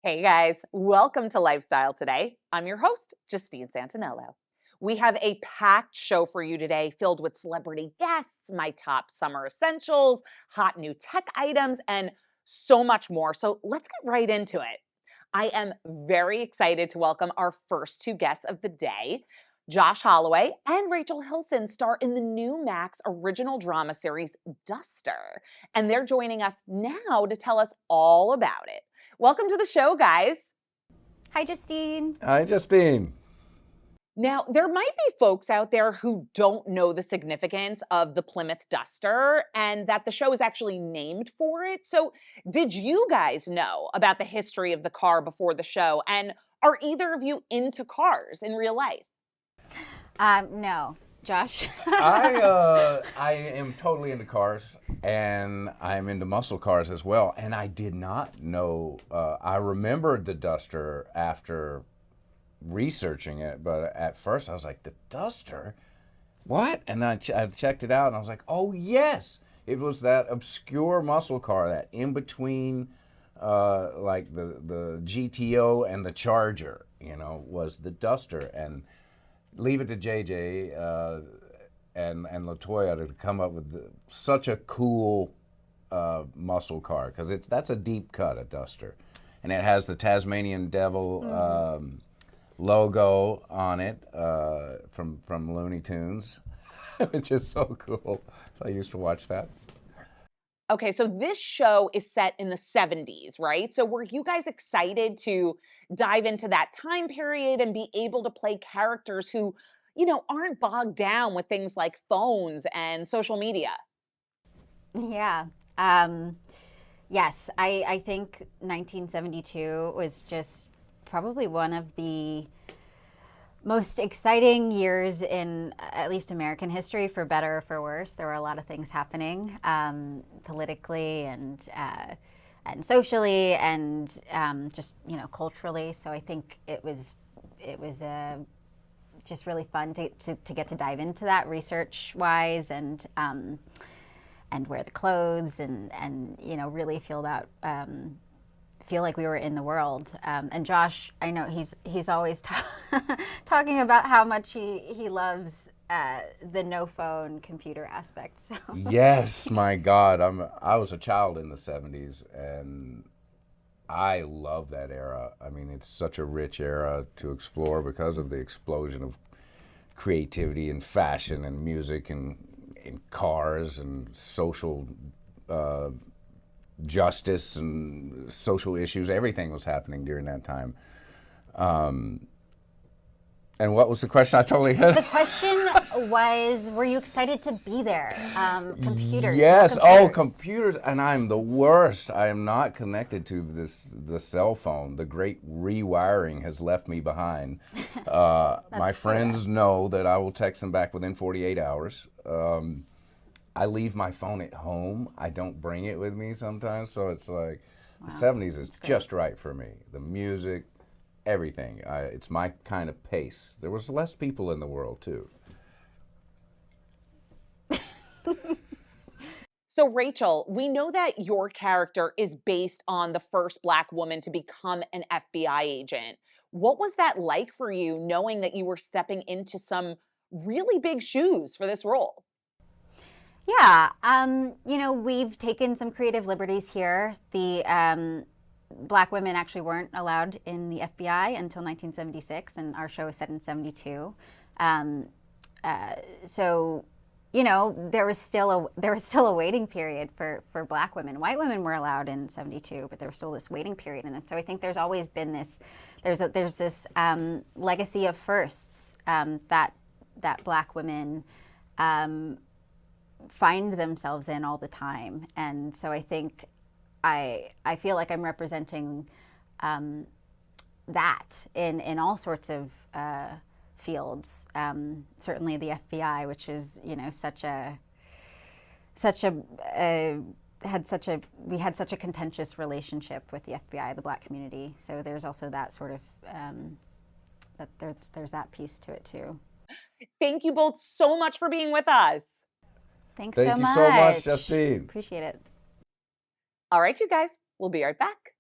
Hey guys, welcome to Lifestyle Today. I'm your host, Justine Santinello. We have a packed show for you today filled with celebrity guests, my top summer essentials, hot new tech items, and so much more. So let's get right into it. I am very excited to welcome our first two guests of the day. Josh Holloway and Rachel Hilson star in the new Max original drama series Duster, and they're joining us now to tell us all about it. Welcome to the show, guys. Hi, Justine. Hi, Justine. Now, there might be folks out there who don't know the significance of the Plymouth Duster and that the show is actually named for it. So, did you guys know about the history of the car before the show? And are either of you into cars in real life? No, Josh. I am totally into cars, and I'm into muscle cars as well. And I did not know. I remembered the Duster after researching it, but at first I was like, the Duster? What? And I checked it out, and I was like, oh yes, it was that obscure muscle car, that in between, like the GTO and the Charger. Was the Duster. And leave it to JJ and Latoya to come up with such a cool muscle car, because that's a deep cut, a Duster, and it has the Tasmanian Devil logo on it from Looney Tunes, which is so cool. I used to watch that. Okay, so this show is set in the 70s, right? So were you guys excited to dive into that time period and be able to play characters who, aren't bogged down with things like phones and social media? Yeah. Yes, I think 1972 was just probably one of the most exciting years in at least American history, for better or for worse. There were a lot of things happening politically and socially and just culturally. So I think it was just really fun to get to dive into that research wise and wear the clothes and really feel that. Feel like we were in the world. And Josh, I know he's always talking about how much he loves the no phone computer aspect. So. Yes, my God, I was a child in the 70s, and I love that era. I mean, it's such a rich era to explore because of the explosion of creativity and fashion and music and cars and social justice and social issues. Everything was happening during that time. And what was the question? I totally had. The question was, were you excited to be there? Computers. Yes. Computers. Oh, computers. And I'm the worst. I am not connected to the cell phone. The great rewiring has left me behind. My friends know that I will text them back within 48 hours. I leave my phone at home. I don't bring it with me sometimes, so it's like the 70s is just right for me. The music, everything. It's my kind of pace. There was less people in the world, too. So Rachel, we know that your character is based on the first Black woman to become an FBI agent. What was that like for you, knowing that you were stepping into some really big shoes for this role? Yeah, we've taken some creative liberties here. The Black women actually weren't allowed in the FBI until 1976, and our show was set in 72. So, there was still a waiting period for Black women. White women were allowed in 72, but there was still this waiting period, and so I think there's always been this there's this legacy of firsts that Black women find themselves in all the time. And so I think I feel like I'm representing that in all sorts of fields. Certainly the FBI, which is we had such a contentious relationship with the FBI, the Black community. So there's also that sort of that there's that piece to it too. Thank you both so much for being with us. Thanks Thank so you much. so much, Justine. Appreciate it. All right, you guys, we'll be right back.